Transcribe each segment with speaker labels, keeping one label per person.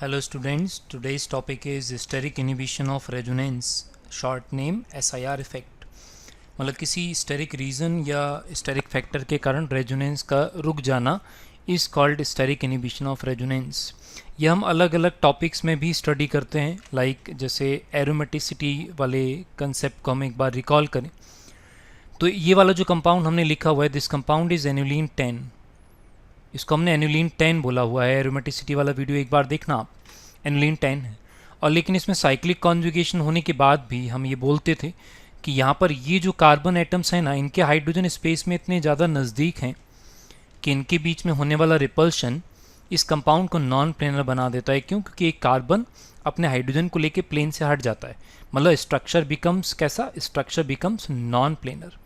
Speaker 1: Hello students, today's topic is steric inhibition of resonance, short name SIR effect। मतलब किसी steric reason या steric factor के कारण resonance का रुक जाना is called steric inhibition of resonance. ये हम अलग अलग टॉपिक्स में भी स्टडी करते हैं, लाइक जैसे एरोमेटिसिटी वाले कंसेप्ट को हम एक बार रिकॉल करें तो ये वाला जो कंपाउंड हमने लिखा हुआ है, दिस कंपाउंड इज एनुलिन 10। इसको हमने एनुलिन 10 बोला हुआ है। एरोमेटिसिटी वाला वीडियो एक बार देखना आप, एनुलिन 10 है। और लेकिन इसमें साइक्लिक कॉन्जुगेशन होने के बाद भी हम ये बोलते थे कि यहाँ पर ये जो कार्बन एटम्स हैं ना, इनके हाइड्रोजन स्पेस में इतने ज़्यादा नज़दीक हैं कि इनके बीच में होने वाला रिपल्शन इस कंपाउंड को नॉन प्लेनर बना देता है। क्यों? क्योंकि एक कार्बन अपने हाइड्रोजन को लेके प्लेन से हट जाता है। मतलब स्ट्रक्चर बिकम्स कैसा? Structure becomes non planar.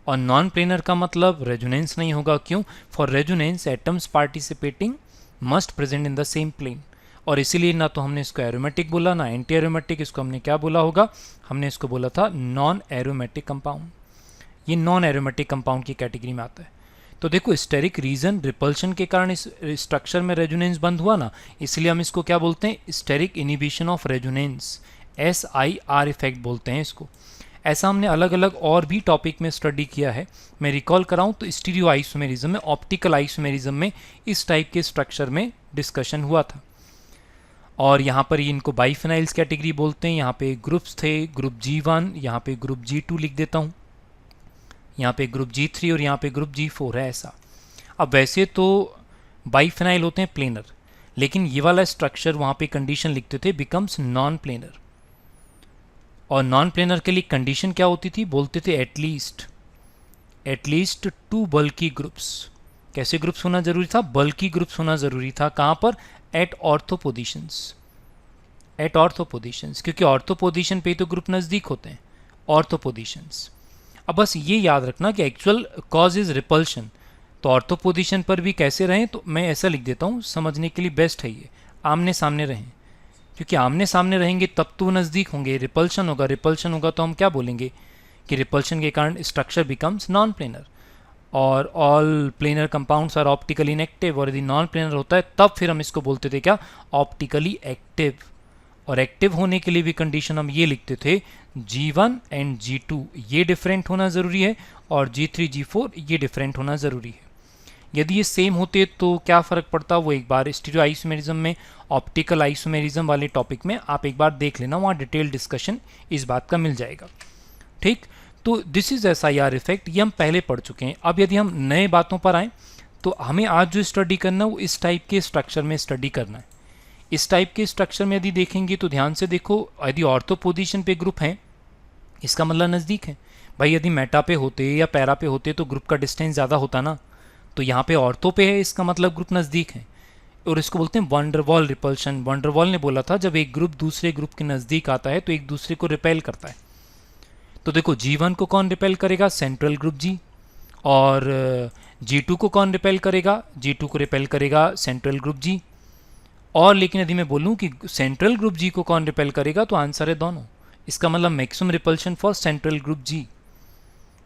Speaker 1: और नॉन प्लेनर का मतलब रेजोनेंस नहीं होगा। क्यों? For resonance atoms participating must present in the same plane. और इसीलिए ना तो हमने इसको एरोमेटिक बोला ना एंटी एरोमेटिक। इसको हमने क्या बोला होगा? हमने इसको बोला था नॉन एरोमेटिक कंपाउंड। ये नॉन एरोमेटिक कंपाउंड की कैटेगरी में आता है। तो देखो, स्टेरिक रीजन रिपल्शन के कारण इस स्ट्रक्चर में रेजोनेंस बंद हुआ ना, इसलिए हम इसको क्या बोलते हैं? Steric inhibition of resonance, SIR effect बोलते हैं इसको। ऐसा हमने अलग अलग और भी टॉपिक में स्टडी किया है। मैं रिकॉल कराऊं तो स्टीरियो आइसोमेरिज्म में, ऑप्टिकल आइसोमेरिज्म में इस टाइप के स्ट्रक्चर में डिस्कशन हुआ था। और यहाँ पर इनको बाइफिनाइल्स कैटेगरी बोलते हैं। यहाँ पे ग्रुप्स थे, ग्रुप G1, यहाँ पे ग्रुप G2 लिख देता हूँ, यहाँ पे ग्रुप G3 और यहाँ पे ग्रुप G4 है ऐसा। अब वैसे तो बाइफिनाइल होते हैं प्लेनर, लेकिन ये वाला स्ट्रक्चर वहाँ पे कंडीशन लिखते थे बिकम्स नॉन प्लेनर। और नॉन प्लेनर के लिए कंडीशन क्या होती थी? बोलते थे एटलीस्ट 2 बल्की ग्रुप्स। कैसे ग्रुप्स होना जरूरी था? बल्की ग्रुप्स होना जरूरी था। कहाँ पर? एट ऑर्थो पोजिशंस, क्योंकि ऑर्थो पोजिशन पे तो ग्रुप नज़दीक होते हैं, ऑर्थो पोजिशंस। अब बस ये याद रखना कि एक्चुअल कॉज इज रिपल्शन। तो ऑर्थो पोजिशन पर भी कैसे रहें, तो मैं ऐसा लिख देता हूँ, समझने के लिए बेस्ट है ये, आमने सामने रहें। क्योंकि आमने सामने रहेंगे तब तो नज़दीक होंगे। रिपल्शन होगा तो हम क्या बोलेंगे कि रिपल्शन के कारण स्ट्रक्चर बिकम्स नॉन प्लेनर। और all planar compounds are optically inactive. और यदि नॉन प्लेनर होता है तब फिर हम इसको बोलते थे क्या? Optically active. और एक्टिव होने के लिए भी कंडीशन हम ये लिखते थे, G1 एंड G2 ये डिफरेंट होना ज़रूरी है, और G3 G4 ये डिफरेंट होना ज़रूरी है। यदि ये सेम होते तो क्या फ़र्क पड़ता, वो एक बार स्टीरियो आइसोमेरिज्म में, ऑप्टिकल आइसोमेरिज्म वाले टॉपिक में आप एक बार देख लेना, वहाँ डिटेल डिस्कशन इस बात का मिल जाएगा। ठीक, तो दिस इज SIR इफेक्ट, ये हम पहले पढ़ चुके हैं। अब यदि हम नए बातों पर आएँ तो हमें आज जो स्टडी करना है वो इस टाइप के स्ट्रक्चर में स्टडी करना है। इस टाइप के स्ट्रक्चर में यदि देखेंगे तो ध्यान से देखो, यदि ऑर्थो पोजीशन पे ग्रुप हैं, इसका मतलब नज़दीक है। भाई यदि मेटा पे होते या पैरा पे होते तो ग्रुप का डिस्टेंस ज़्यादा होता ना। तो यहाँ पे ऑर्थो पे है, इसका मतलब ग्रुप नज़दीक है। और इसको बोलते हैं वंडरवॉल रिपल्शन। वंडरवॉल ने बोला था जब एक ग्रुप दूसरे ग्रुप के नज़दीक आता है तो एक दूसरे को रिपेल करता है। तो देखो, G1 को कौन रिपेल करेगा? Central group G। और G2 को कौन रिपेल करेगा? G2 को रिपेल करेगा सेंट्रल ग्रुप G। और लेकिन यदि मैं बोलूँ कि सेंट्रल ग्रुप G को कौन रिपेल करेगा, तो आंसर है दोनों। इसका मतलब maximum repulsion for central group G।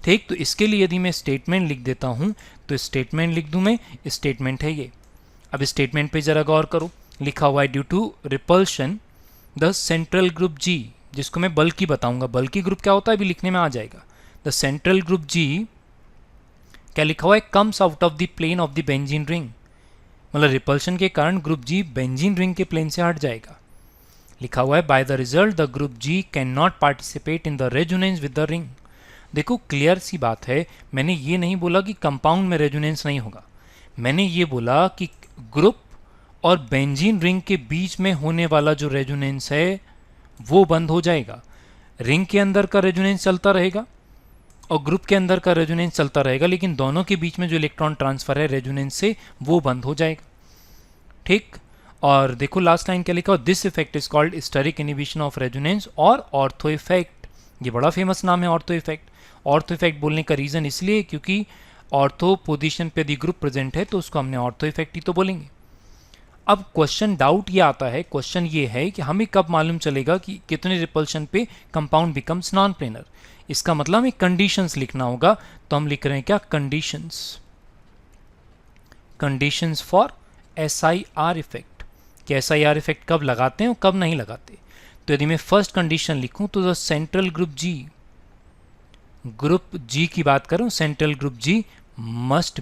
Speaker 1: ठीक, तो इसके लिए यदि मैं स्टेटमेंट लिख देता हूँ तो स्टेटमेंट लिख दूँ मैं, स्टेटमेंट है ये। अब स्टेटमेंट पे ज़रा गौर करो, लिखा हुआ है due to repulsion the central group G, जिसको मैं बल्कि बताऊंगा। बल्कि ग्रुप क्या होता है अभी लिखने में आ जाएगा। द सेंट्रल ग्रुप G क्या लिखा हुआ है? Comes out of the plane of the benzene ring. मतलब रिपल्शन के कारण ग्रुप G बेंजीन रिंग के प्लेन से हट जाएगा। लिखा हुआ है by the result the group G can not participate in the resonance with the ring. देखो, क्लियर सी बात है, मैंने ये नहीं बोला कि कंपाउंड में रेजोनेंस नहीं होगा। मैंने ये बोला कि ग्रुप और बेंजीन रिंग के बीच में होने वाला जो रेजोनेंस है वो बंद हो जाएगा। रिंग के अंदर का रेजोनेंस चलता रहेगा और ग्रुप के अंदर का रेजोनेंस चलता रहेगा, लेकिन दोनों के बीच में जो इलेक्ट्रॉन ट्रांसफर है रेजोनेंस से, वो बंद हो जाएगा। ठीक, और देखो लास्ट लाइन क्या लिखा हो? This effect is called steric inhibition of resonance और ऑर्थो इफेक्ट। ये बड़ा फेमस नाम है ऑर्थो इफेक्ट। ऑर्थो इफेक्ट बोलने का रीजन इसलिए क्योंकि ऑर्थो पोजीशन पे यदि ग्रुप प्रेजेंट है तो उसको हमने ऑर्थो इफेक्ट ही तो बोलेंगे। अब क्वेश्चन डाउट ये आता है, क्वेश्चन ये है कि हमें कब मालूम चलेगा कि कितने रिपल्शन पे कंपाउंड बिकम्स नॉन प्लेनर। इसका मतलब हमें कंडीशंस लिखना होगा। तो हम लिख रहे हैं क्या? Conditions for SIR effect. कि SIR इफेक्ट कब लगाते हैं और कब नहीं लगाते। तो यदि मैं फर्स्ट कंडीशन लिखूं तो द सेंट्रल ग्रुप जी की बात करूं, central group G must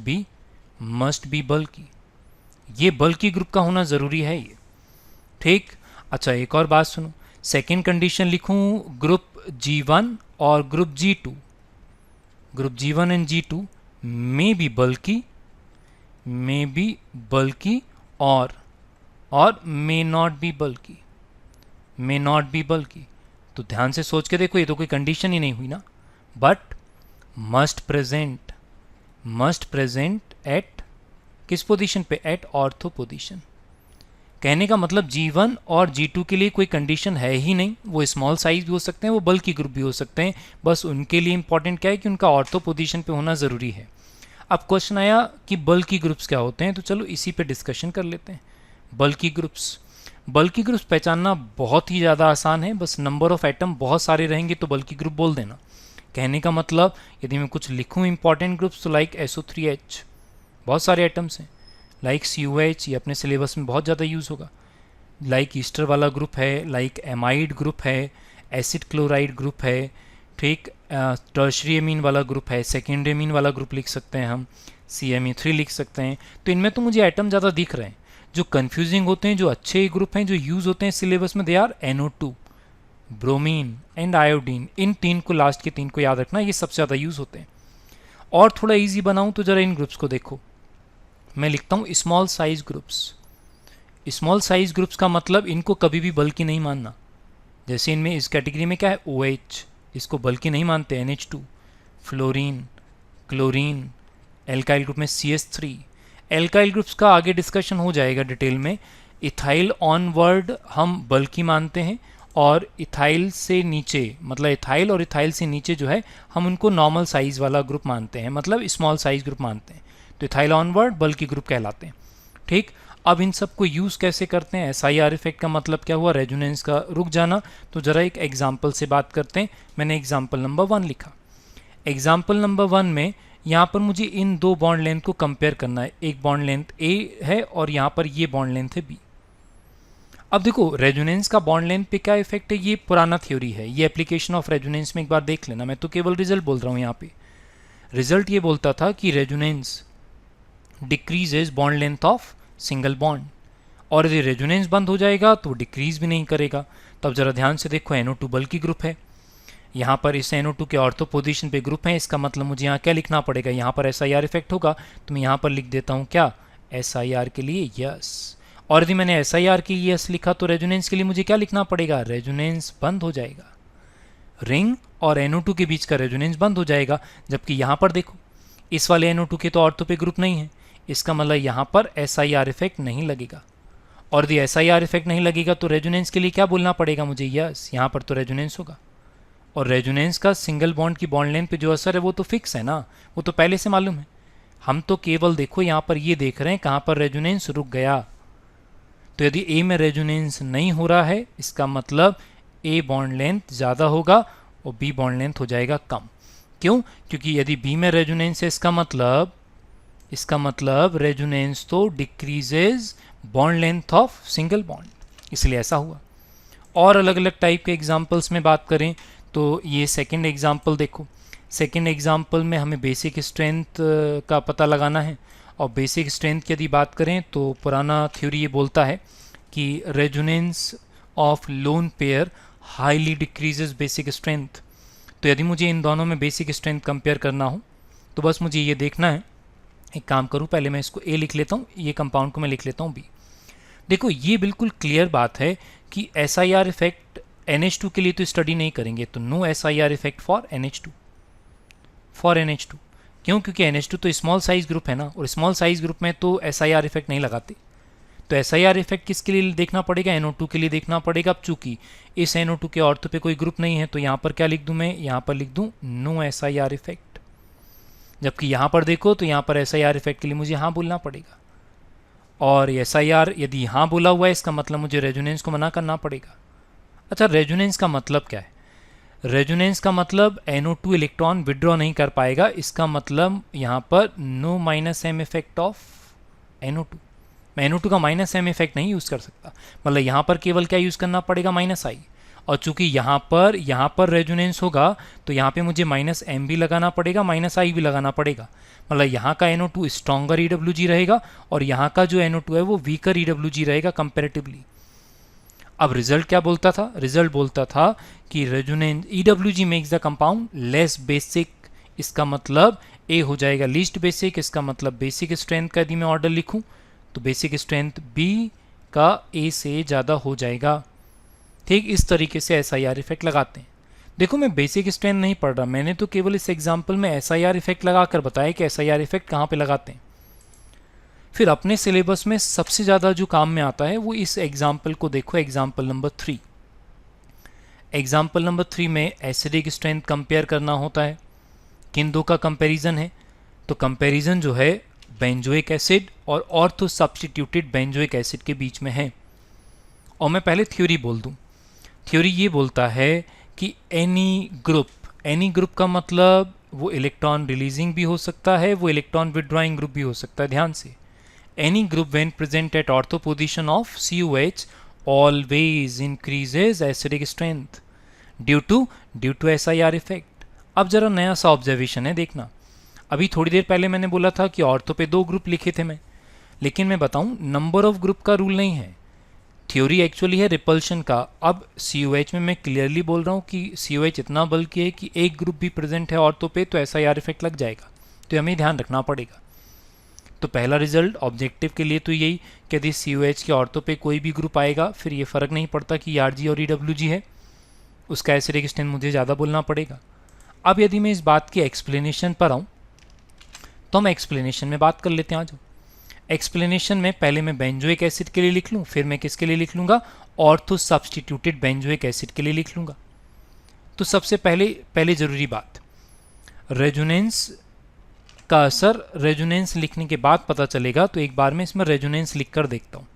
Speaker 1: be बल्कि, ये बल्कि ग्रुप का होना ज़रूरी है ये, ठीक। अच्छा एक और बात सुनो, सेकेंड कंडीशन लिखूं ग्रुप G1 और group G2, group G1 and G2 में बी बल्कि और मे नॉट बी बल्कि। तो ध्यान से सोच के देखो, ये तो कोई कंडीशन ही नहीं हुई ना, बट मस्ट प्रेजेंट एट किस पोजीशन पे, एट ऑर्थो पोजीशन। कहने का मतलब G1 और G2 के लिए कोई कंडीशन है ही नहीं, वो स्मॉल साइज भी हो सकते हैं, वो बल्कि ग्रुप भी हो सकते हैं, बस उनके लिए इंपॉर्टेंट क्या है कि उनका ऑर्थो पोजीशन पे होना ज़रूरी है। अब क्वेश्चन आया कि बल्कि ग्रुप्स क्या होते हैं, तो चलो इसी पे डिस्कशन कर लेते हैं। बल्कि ग्रुप्स पहचानना बहुत ही ज़्यादा आसान है, बस नंबर ऑफ एटम बहुत सारे रहेंगे तो बल्कि ग्रुप बोल देना। कहने का मतलब यदि मैं कुछ लिखूं इंपॉर्टेंट ग्रुप्स, तो लाइक SO3H बहुत सारे एटम्स हैं, लाइक COH ये अपने सिलेबस में बहुत ज़्यादा यूज़ होगा, लाइक ईस्टर वाला ग्रुप है, लाइक एमाइड ग्रुप है, एसिड क्लोराइड ग्रुप है, ठीक, टर्शरी एमीन वाला ग्रुप है, सेकेंडरी एमीन वाला ग्रुप लिख सकते हैं हम, CME3 लिख सकते हैं। तो इनमें तो मुझे एटम ज़्यादा दिख रहे हैं। जो कन्फ्यूजिंग होते हैं, जो अच्छे ग्रुप हैं जो यूज़ होते हैं सिलेबस में, they are NO2, bromine and iodine. इन तीन को, लास्ट के तीन को याद रखना, ये सबसे ज़्यादा यूज़ होते हैं। और थोड़ा ईजी बनाऊँ तो ज़रा इन ग्रुप्स को देखो, मैं लिखता हूँ small size groups. Small size groups का मतलब इनको कभी भी बल्कि नहीं मानना। जैसे इनमें इस कैटेगरी में क्या है, OH, इसको बल्कि नहीं मानते, NH2, fluorine, chlorine, alkyl group में CH3। एल्काइल ग्रुप्स का आगे डिस्कशन हो जाएगा डिटेल में। इथाइल ऑनवर्ड हम बल्कि मानते हैं, और इथाइल से नीचे, मतलब इथाइल और इथाइल से नीचे जो है, हम उनको नॉर्मल साइज वाला ग्रुप मानते हैं, मतलब स्मॉल साइज ग्रुप मानते हैं। तो इथाइल ऑनवर्ड बल्कि ग्रुप कहलाते हैं, ठीक। अब इन सब को यूज़ कैसे करते हैं, SIR इफेक्ट का मतलब क्या हुआ, रेजोनेंस का। रुक जाना, तो ज़रा एक एग्जाम्पल से बात करते हैं। मैंने एग्जाम्पल नंबर 1 लिखा। एग्जाम्पल नंबर 1 में यहाँ पर मुझे इन दो बॉन्ड लेंथ को कंपेयर करना है। एक बॉन्ड लेंथ A है और यहाँ पर ये बॉन्ड लेंथ है B। अब देखो रेजोनेंस का बॉन्ड लेंथ पे क्या इफेक्ट है, ये पुराना थ्योरी है, ये एप्लीकेशन ऑफ रेजोनेंस में एक बार देख लेना। मैं तो केवल रिजल्ट बोल रहा हूँ यहाँ पे। रिजल्ट ये बोलता था कि resonance decreases bond length of single bond, और यदि रेजोनेंस बंद हो जाएगा तो डिक्रीज भी नहीं करेगा। तब जरा ध्यान से देखो, NO2 बल्कि ग्रुप है, यहाँ पर इस NO2 के ऑर्थो पोजीशन पे ग्रुप है, इसका मतलब मुझे यहाँ क्या लिखना पड़ेगा, यहाँ पर SIR इफेक्ट होगा, तो मैं यहाँ पर लिख देता हूँ क्या, SIR के लिए यस। और यदि मैंने SIR के लिए यस लिखा तो रेजोनेंस के लिए मुझे क्या लिखना पड़ेगा, रेजोनेंस बंद हो जाएगा, रिंग और NO2 के बीच का रेजोनेंस बंद हो जाएगा। जबकि यहाँ पर देखो, इस वाले NO2 के तो ऑर्थो पे ग्रुप नहीं है, इसका मतलब यहाँ पर SIR इफेक्ट नहीं लगेगा। और यदि SIR इफेक्ट नहीं लगेगा तो रेजोनेंस के लिए क्या बोलना पड़ेगा मुझे, यस, यहाँ पर तो रेजोनेंस होगा। और रेजोनेंस का सिंगल बॉन्ड की बॉन्ड लेंथ पे जो असर है वो तो फिक्स है ना, वो तो पहले से मालूम है। हम तो केवल देखो यहाँ पर ये देख रहे हैं कहाँ पर रेजोनेंस रुक गया। तो यदि A में रेजोनेंस नहीं हो रहा है, इसका मतलब A बॉन्ड लेंथ ज़्यादा होगा और B बॉन्ड लेंथ हो जाएगा कम। क्यों, क्योंकि यदि B में रेजोनेंस है, इसका मतलब रेजोनेंस तो decreases bond length of single bond, इसलिए ऐसा हुआ। और अलग अलग टाइप के एग्जांपल्स में बात करें तो ये सेकंड एग्जांपल देखो। सेकंड एग्जांपल में हमें बेसिक स्ट्रेंथ का पता लगाना है, और बेसिक स्ट्रेंथ की यदि बात करें तो पुराना थ्योरी ये बोलता है कि resonance of lone pair highly decreases basic strength. तो यदि मुझे इन दोनों में बेसिक स्ट्रेंथ कंपेयर करना हो तो बस मुझे ये देखना है, एक काम करूँ, पहले मैं इसको A लिख लेता हूँ, ये कंपाउंड को मैं लिख लेता हूँ B। देखो ये बिल्कुल क्लियर बात है कि SIR इफेक्ट NH2 के लिए तो स्टडी नहीं करेंगे, तो no SIR effect for NH2, क्यों, क्योंकि NH2 तो स्मॉल साइज ग्रुप है ना, और स्मॉल साइज ग्रुप में तो SIR इफेक्ट नहीं लगाते। तो SIR इफेक्ट किसके लिए देखना पड़ेगा, NO2 के लिए देखना पड़ेगा। अब चूंकि इस NO2 के ऑर्थो पे कोई ग्रुप नहीं है तो यहाँ पर क्या लिख दूँ मैं, यहाँ पर लिख दूँ नो SIR इफेक्ट। जबकि यहाँ पर देखो तो यहाँ पर SIR इफेक्ट के लिए मुझे हाँ बोलना पड़ेगा, और SIR यदि हाँ बोला हुआ है इसका मतलब मुझे रेजोनेंस को मना करना पड़ेगा। अच्छा, रेजोनेंस का मतलब क्या है, रेजोनेंस का मतलब NO2 इलेक्ट्रॉन विड्रॉ नहीं कर पाएगा, इसका मतलब यहाँ पर no -m effect of NO2। मैं NO2 का -M इफेक्ट नहीं यूज़ कर सकता, मतलब यहाँ पर केवल क्या यूज़ करना पड़ेगा, -I। और चूंकि यहाँ पर रेजोनेंस होगा तो यहाँ पे मुझे -M भी लगाना पड़ेगा, -I भी लगाना पड़ेगा, मतलब यहाँ का NO2 स्ट्रॉन्गर EWG रहेगा और यहाँ का जो NO2 है वो वीकर EWG रहेगा कंपेरेटिवली। अब रिजल्ट क्या बोलता था, रिजल्ट बोलता था कि resonance EWG makes the compound less basic, इसका मतलब A हो जाएगा लीस्ट बेसिक, इसका मतलब बेसिक स्ट्रेंथ का यदि मैं ऑर्डर लिखूं तो बेसिक स्ट्रेंथ B का A से ज़्यादा हो जाएगा। ठीक इस तरीके से SIR इफेक्ट लगाते हैं। देखो मैं बेसिक स्ट्रेंथ नहीं पढ़ रहा, मैंने तो केवल इस एग्जाम्पल में SIR इफेक्ट लगाकर बताया कि SIR इफेक्ट कहाँ पे लगाते हैं। फिर अपने सिलेबस में सबसे ज़्यादा जो काम में आता है वो इस एग्जाम्पल को देखो, एग्जाम्पल नंबर 3। एग्जाम्पल नंबर 3 में एसिडिक स्ट्रेंथ कंपेयर करना होता है। किन दो का कंपैरिजन है, तो कंपैरिजन जो है बेंजोइक एसिड और ऑर्थो सब्स्टिट्यूटेड बेंजोइक एसिड के बीच में है। और मैं पहले थ्योरी बोल दूं, थ्योरी ये बोलता है कि एनी ग्रुप का मतलब वो इलेक्ट्रॉन रिलीजिंग भी हो सकता है, वो इलेक्ट्रॉन विड्रॉइंग ग्रुप भी हो सकता है। ध्यान से, any group when present at ortho position of COH always increases acidic strength due to SIR effect. अब जरा नया सा ऑब्जर्वेशन है, देखना। अभी थोड़ी देर पहले मैंने बोला था कि ऑर्थो पे 2 ग्रुप लिखे थे मैं, लेकिन मैं बताऊं नंबर ऑफ ग्रुप का रूल नहीं है, थ्योरी एक्चुअली है रिपल्शन का। अब COH में मैं क्लियरली बोल रहा हूँ कि COH इतना बल्कि है कि एक ग्रुप भी प्रेजेंट है ऑर्थो पे तो SIR इफेक्ट लग जाएगा, तो हमें ध्यान रखना पड़ेगा। तो पहला रिजल्ट ऑब्जेक्टिव के लिए तो यही कि यदि COH के ऑर्थो पे कोई भी ग्रुप आएगा फिर ये फ़र्क नहीं पड़ता कि ERG और EWG है, उसका एसिडिक स्ट्रेंथ मुझे ज़्यादा बोलना पड़ेगा। अब यदि मैं इस बात की एक्सप्लेनेशन पर आऊँ तो हम एक्सप्लेनेशन में बात कर लेते हैं। आज एक्सप्लेनेशन में पहले मैं बेंजोइक एसिड के लिए लिख लूँ, फिर मैं किसके लिए लिख लूँगा, ऑर्थो सब्स्टिट्यूटेड बेंजोइक एसिड के लिए लिख लूँगा। तो सबसे पहले ज़रूरी बात, रेजोनेंस का असर रेजोनेंस लिखने के बाद पता चलेगा, तो एक बार में इसमें रेजोनेंस लिख कर देखता हूँ।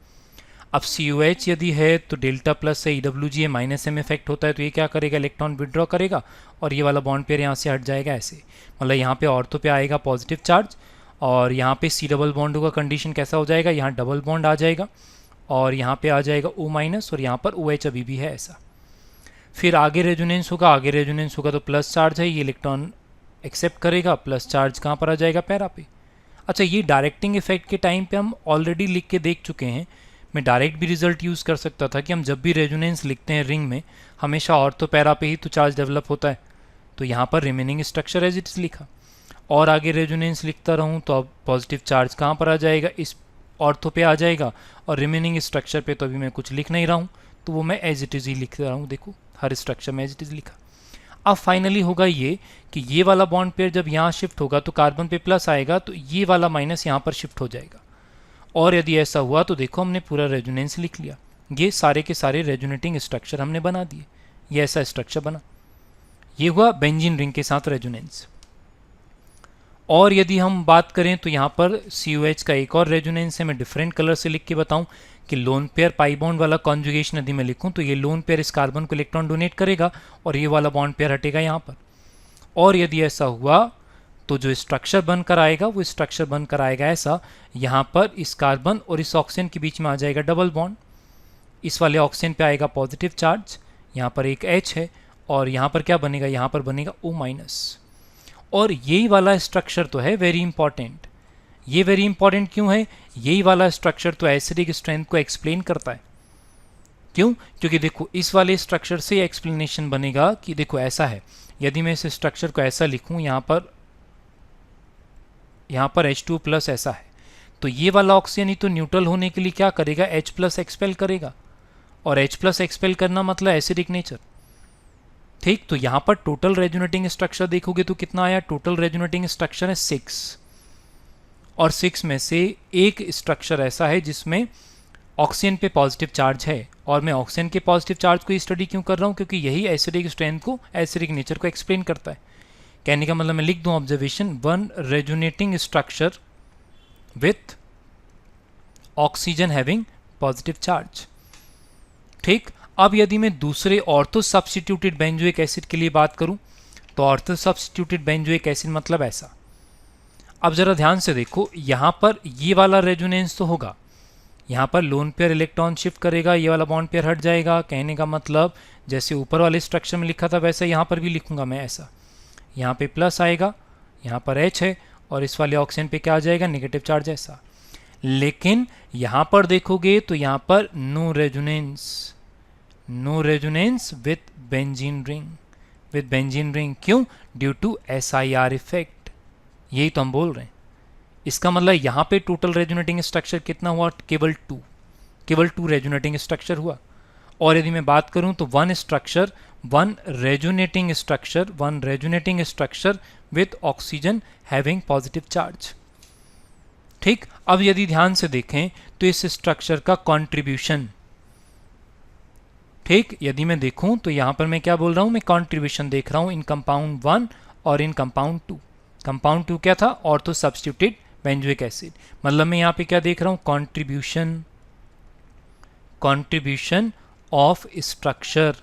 Speaker 1: अब COH यदि है तो डेल्टा प्लस से EWG है, -M इफेक्ट होता है, तो ये क्या करेगा, इलेक्ट्रॉन विड्रॉ करेगा और ये वाला बॉन्ड पेयर यहाँ से हट जाएगा ऐसे, मतलब यहाँ पे ऑर्थो पे आएगा पॉजिटिव चार्ज और यहाँ पे C डबल बॉन्ड होगा, कंडीशन कैसा हो जाएगा, यहाँ डबल बॉन्ड आ जाएगा और यहाँ पे आ जाएगा O- और यहाँ पर OH अभी भी है ऐसा। फिर आगे रेजोनेंस होगा तो प्लस चार्ज है, ये इलेक्ट्रॉन एक्सेप्ट करेगा, प्लस चार्ज कहाँ पर आ जाएगा, पैरा पे। अच्छा, ये डायरेक्टिंग इफेक्ट के टाइम पे हम ऑलरेडी लिख के देख चुके हैं। मैं डायरेक्ट भी रिजल्ट यूज़ कर सकता था कि हम जब भी रेजोनेंस लिखते हैं रिंग में हमेशा ऑर्थो पैरा पे ही तो चार्ज डेवलप होता है, तो यहाँ पर remaining structure as it is लिखा और आगे रेजोनेंस लिखता रहूँ तो अब पॉजिटिव चार्ज कहाँ पर आ जाएगा, इस ऑर्थो पे आ जाएगा और रिमेनिंग स्ट्रक्चर पे तो अभी मैं कुछ लिख नहीं रहा हूँ, तो वो मैं एज इट इज़ ही लिख रहा हूँ। देखो हर स्ट्रक्चर में एज इट इज़ लिखा। अब फाइनली होगा ये कि ये वाला बॉन्ड पेयर जब यहाँ शिफ्ट होगा तो कार्बन पे प्लस आएगा, तो ये वाला माइनस यहाँ पर शिफ्ट हो जाएगा। और यदि ऐसा हुआ तो देखो हमने पूरा रेजोनेंस लिख लिया, ये सारे के सारे रेजोनेटिंग स्ट्रक्चर हमने बना दिए, ये ऐसा स्ट्रक्चर बना। ये हुआ बेंजीन रिंग के साथ रेजोनेंस। और यदि हम बात करें तो यहाँ पर COH का एक और रेजोनेंस है, मैं डिफरेंट कलर से लिख के बताऊं कि लोन पेयर पाई बॉन्ड वाला कॉन्जुगेशन यदि मैं लिखूं तो ये लोन पेयर इस कार्बन को इलेक्ट्रॉन डोनेट करेगा और ये वाला बॉन्ड पेयर हटेगा यहाँ पर। और यदि ऐसा हुआ तो जो स्ट्रक्चर बनकर आएगा वो स्ट्रक्चर बनकर आएगा ऐसा, यहाँ पर इस कार्बन और इस ऑक्सीजन के बीच में आ जाएगा डबल बॉन्ड, इस वाले ऑक्सीजन पे आएगा पॉजिटिव चार्ज, यहाँ पर एक H है और यहाँ पर क्या बनेगा, यहाँ पर बनेगा O-। और यही वाला स्ट्रक्चर तो है वेरी इंपॉर्टेंट। ये वेरी इंपॉर्टेंट क्यों है, यही वाला स्ट्रक्चर तो एसिडिक स्ट्रेंथ को एक्सप्लेन करता है। क्यों, क्योंकि देखो इस वाले स्ट्रक्चर से एक्सप्लेनेशन बनेगा कि देखो ऐसा है, यदि मैं इस स्ट्रक्चर को ऐसा लिखूं, यहाँ पर H2 प्लस ऐसा है, तो ये वाला ऑक्सीजन ही तो न्यूट्रल होने के लिए क्या करेगा, H प्लस एक्सपेल करेगा और H प्लस एक्सपेल करना मतलब एसिडिक नेचर। ठीक, तो यहाँ पर टोटल रेजोनेटिंग स्ट्रक्चर देखोगे तो कितना आया, टोटल रेजोनेटिंग स्ट्रक्चर है 6 और 6 में से एक स्ट्रक्चर ऐसा है जिसमें ऑक्सीजन पे पॉजिटिव चार्ज है। और मैं ऑक्सीजन के पॉजिटिव चार्ज को स्टडी क्यों कर रहा हूँ, क्योंकि यही एसिडिक स्ट्रेंथ को, एसिडिक नेचर को एक्सप्लेन करता है। कहने का मतलब मैं लिख दूं observation, one resonating structure with oxygen having positive charge. ठीक, अब यदि मैं दूसरे ऑर्थो सब्स्टिट्यूटेड बेंजोइक एसिड के लिए बात करूं तो ऑर्थो सब्स्टिट्यूटेड बेंजोइक एसिड मतलब ऐसा। अब जरा ध्यान से देखो, यहां पर ये वाला रेजोनेंस तो होगा, यहाँ पर लोन पेयर इलेक्ट्रॉन शिफ्ट करेगा, ये वाला बॉन्ड पेयर हट जाएगा। कहने का मतलब जैसे ऊपर वाले स्ट्रक्चर में लिखा था वैसे यहाँ पर भी लिखूंगा मैं ऐसा। यहाँ पे प्लस आएगा, यहाँ पर H है, और इस वाले ऑक्सीजन पे क्या आ जाएगा, नेगेटिव चार्ज ऐसा। लेकिन यहाँ पर देखोगे तो यहाँ पर no resonance with benzene ring. क्यों? Due to SIR effect. यही तो हम बोल रहे हैं। इसका मतलब यहाँ पे टोटल रेजोनेटिंग स्ट्रक्चर कितना हुआ, केवल टू रेजोनेटिंग स्ट्रक्चर हुआ। और यदि मैं बात करूं तो one resonating structure with oxygen having positive charge. ठीक, अब यदि ध्यान से देखें तो इस स्ट्रक्चर का कंट्रीब्यूशन, ठीक, यदि मैं देखूं तो यहां पर मैं क्या बोल रहा हूं, मैं कंट्रीब्यूशन देख रहा हूं इन कंपाउंड 1 और इन कंपाउंड 2। कंपाउंड 2 क्या था, ऑर्थो सब्स्टिट्यूटेड बेंजोइक एसिड। मतलब मैं यहाँ पे क्या देख रहा हूँ, contribution of structure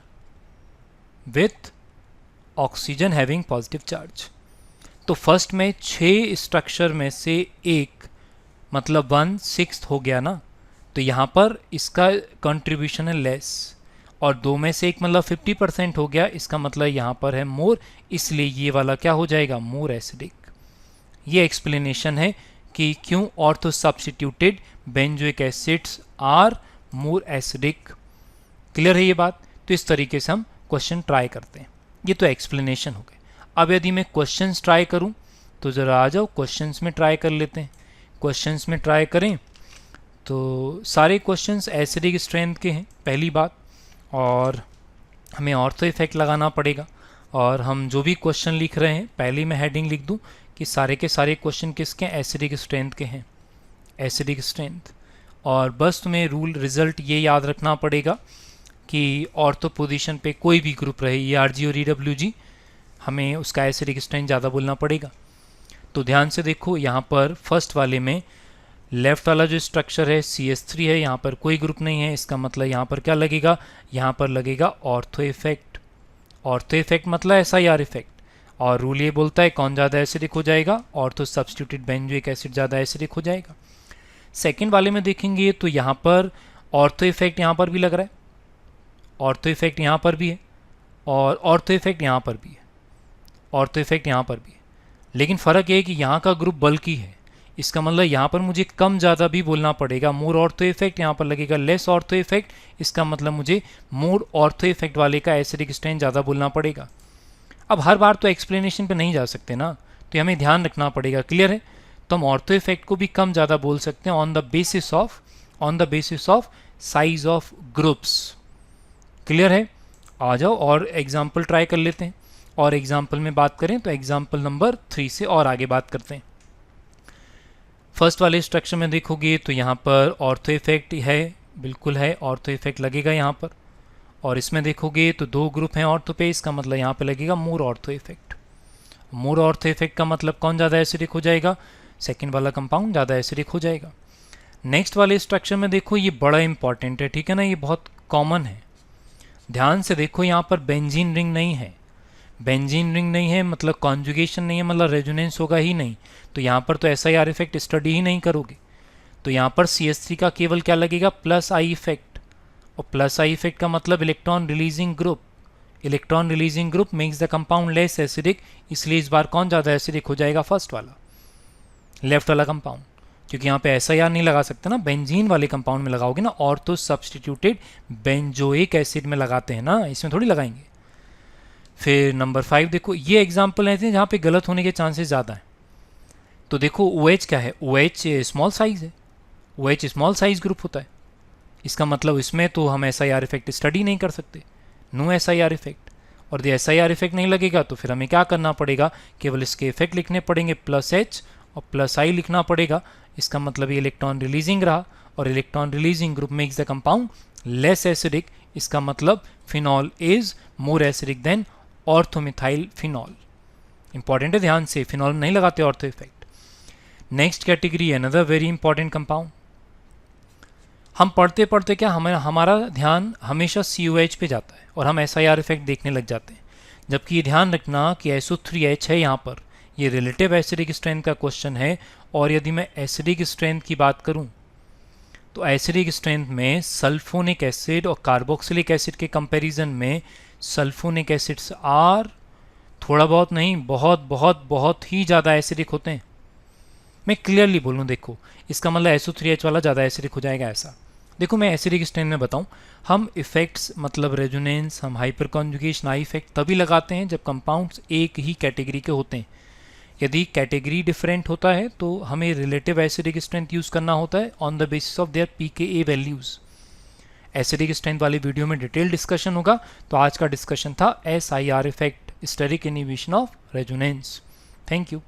Speaker 1: with oxygen having positive charge. तो फर्स्ट में 6 स्ट्रक्चर में से एक, मतलब 1/6 हो गया ना, तो यहाँ पर इसका कंट्रीब्यूशन है लेस, और 2 में से एक मतलब 50% हो गया, इसका मतलब यहाँ पर है मोर, इसलिए ये वाला क्या हो जाएगा, मोर एसिडिक। ये एक्सप्लेनेशन है कि क्यों ortho substituted benzoic acids are more acidic. Clear है ये बात? तो इस तरीके से हम क्वेश्चन ट्राई करते हैं। ये तो एक्सप्लेनेशन हो गए। अब यदि मैं क्वेश्चंस ट्राई करूं तो ज़रा आ जाओ, क्वेश्चंस में ट्राई कर लेते हैं। क्वेश्चंस में ट्राई करें तो सारे क्वेश्चंस एसिडिक स्ट्रेंथ के हैं, पहली बात, और हमें ऑर्थो इफेक्ट लगाना पड़ेगा। और हम जो भी क्वेश्चन लिख रहे हैं, पहले मैं हेडिंग लिख दूं कि सारे के सारे क्वेश्चन किसके, एसिडिक स्ट्रेंथ के हैं, एसिडिक स्ट्रेंथ। और बस तुम्हें रिजल्ट ये याद रखना पड़ेगा कि ऑर्थो पोजीशन पे कोई भी ग्रुप रहे, ERG और EWG, हमें उसका एसिडिक स्ट्रेंथ ज़्यादा बोलना पड़ेगा। तो ध्यान से देखो, यहाँ पर फर्स्ट वाले में लेफ्ट वाला जो स्ट्रक्चर है CH3 है, यहाँ पर कोई ग्रुप नहीं है, इसका मतलब यहाँ पर क्या लगेगा, यहाँ पर लगेगा ऑर्थो इफेक्ट। ऑर्थो इफेक्ट मतलब SIR इफेक्ट, और रूल ये बोलता है कौन ज़्यादा एसिडिक हो जाएगा, ऑर्थो सब्स्टिट्यूटेड बेंजोइक एसिड ज़्यादा एसिडिक हो जाएगा। सेकेंड वाले में देखेंगे तो यहाँ पर ऑर्थो इफेक्ट यहाँ पर भी लग रहा है, ऑर्थो इफेक्ट यहाँ पर भी है, और ऑर्थो इफेक्ट यहाँ पर भी है, ऑर्थो इफेक्ट यहाँ पर भी है। लेकिन फ़र्क ये है कि यहाँ का ग्रुप बल्कि है, इसका मतलब यहाँ पर मुझे कम ज़्यादा भी बोलना पड़ेगा। मोर ऑर्थो इफेक्ट यहाँ पर लगेगा लेस ऑर्थो इफेक्ट, इसका मतलब मुझे मोर ऑर्थो इफेक्ट वाले का एसिडिक स्ट्रेंथ ज़्यादा बोलना पड़ेगा। अब हर बार तो एक्सप्लेनेशन पे नहीं जा सकते ना, तो हमें ध्यान रखना पड़ेगा। क्लियर है? तो हम ऑर्थो इफेक्ट को भी कम ज़्यादा बोल सकते हैं on the basis of size of groups. Clear है? आ जाओ और एग्जाम्पल ट्राई कर लेते हैं। और एग्जाम्पल में बात करें तो एग्जाम्पल नंबर 3 से और आगे बात करते हैं। फर्स्ट वाले स्ट्रक्चर में देखोगे तो यहाँ पर ऑर्थो इफेक्ट है, बिल्कुल है, ऑर्थो इफेक्ट लगेगा यहाँ पर। और इसमें देखोगे तो 2 ग्रुप हैं ऑर्थो पे, इसका मतलब यहाँ पे लगेगा मोर ऑर्थो इफेक्ट। मोर ऑर्थो इफेक्ट का मतलब कौन ज़्यादा एसिडिक हो जाएगा, सेकेंड वाला कंपाउंड ज़्यादा एसिडिक हो जाएगा। नेक्स्ट वाले स्ट्रक्चर में देखो, ये बड़ा इंपॉर्टेंट है, ठीक है ना, ये बहुत कॉमन है। ध्यान से देखो, यहाँ पर बेंजीन रिंग नहीं है, बेंजीन रिंग नहीं है मतलब कॉन्जुगेशन नहीं है, मतलब रेजोनेंस होगा ही नहीं, तो यहाँ पर तो SIR इफेक्ट स्टडी ही नहीं करोगे। तो यहाँ पर CH3 का केवल क्या लगेगा, प्लस आई इफेक्ट, और प्लस आई इफेक्ट का मतलब electron releasing group. Electron releasing group makes the compound less acidic, इसलिए इस बार कौन ज़्यादा एसिडिक हो जाएगा, फर्स्ट वाला, लेफ्ट वाला कंपाउंड, क्योंकि यहाँ पे SIR नहीं लगा सकते ना, बेंजीन वाले कंपाउंड में लगाओगे ना, ऑर्थो सब्स्टिट्यूटेड बेंजोइक एसिड में लगाते हैं ना, इसमें थोड़ी लगाएंगे। फिर नंबर 5 देखो, ये एग्जाम्पल ऐसे हैं जहाँ पे गलत होने के चांसेस ज़्यादा हैं। तो देखो OH क्या है, OH स्मॉल साइज है, OH स्मॉल साइज ग्रुप होता है, इसका मतलब इसमें तो हम SIR इफेक्ट स्टडी नहीं कर सकते, नो SIR इफेक्ट। और यदि SIR इफेक्ट नहीं लगेगा तो फिर हमें क्या करना पड़ेगा, केवल इसके इफेक्ट लिखने पड़ेंगे, प्लस H और प्लस I लिखना पड़ेगा। इसका मतलब ये इलेक्ट्रॉन रिलीजिंग रहा, और electron releasing group makes the compound less acidic, इसका मतलब phenol is more acidic than orthomethyl phenol. Important है, ध्यान से, फिनॉल नहीं लगाते ortho effect. Next category, another very important compound. हम पढ़ते पढ़ते क्या हमारा ध्यान हमेशा COH पे जाता है और हम SIR इफेक्ट देखने लग जाते हैं, जबकि ये ध्यान रखना कि SO3H है यहाँ पर, ये रिलेटिव एसिडिक स्ट्रेंथ का क्वेश्चन है। और यदि मैं एसिडिक स्ट्रेंथ की बात करूँ तो एसिडिक स्ट्रेंथ में सल्फोनिक एसिड और कार्बोक्सिलिक एसिड के कंपैरिजन में सल्फोनिक एसिड्स आर थोड़ा बहुत नहीं, बहुत बहुत बहुत ही ज़्यादा एसिडिक होते हैं। मैं क्लियरली बोलूँ, देखो इसका मतलब SO3H वाला ज़्यादा एसिडिक हो जाएगा ऐसा। देखो मैं एसिडिक स्ट्रेंथ में बताऊँ, हम इफ़ेक्ट्स मतलब रेजोनेंस, हम हाइपर कॉन्जुगेशन आई इफेक्ट तभी लगाते हैं जब कंपाउंड्स एक ही कैटेगरी के होते हैं। यदि कैटेगरी डिफरेंट होता है तो हमें रिलेटिव एसिडिक स्ट्रेंथ यूज़ करना होता है on the basis of their pKa values. Acidic strength वाली वीडियो में डिटेल डिस्कशन होगा। तो आज का डिस्कशन था SIR effect, steric inhibition of resonance. Thank you.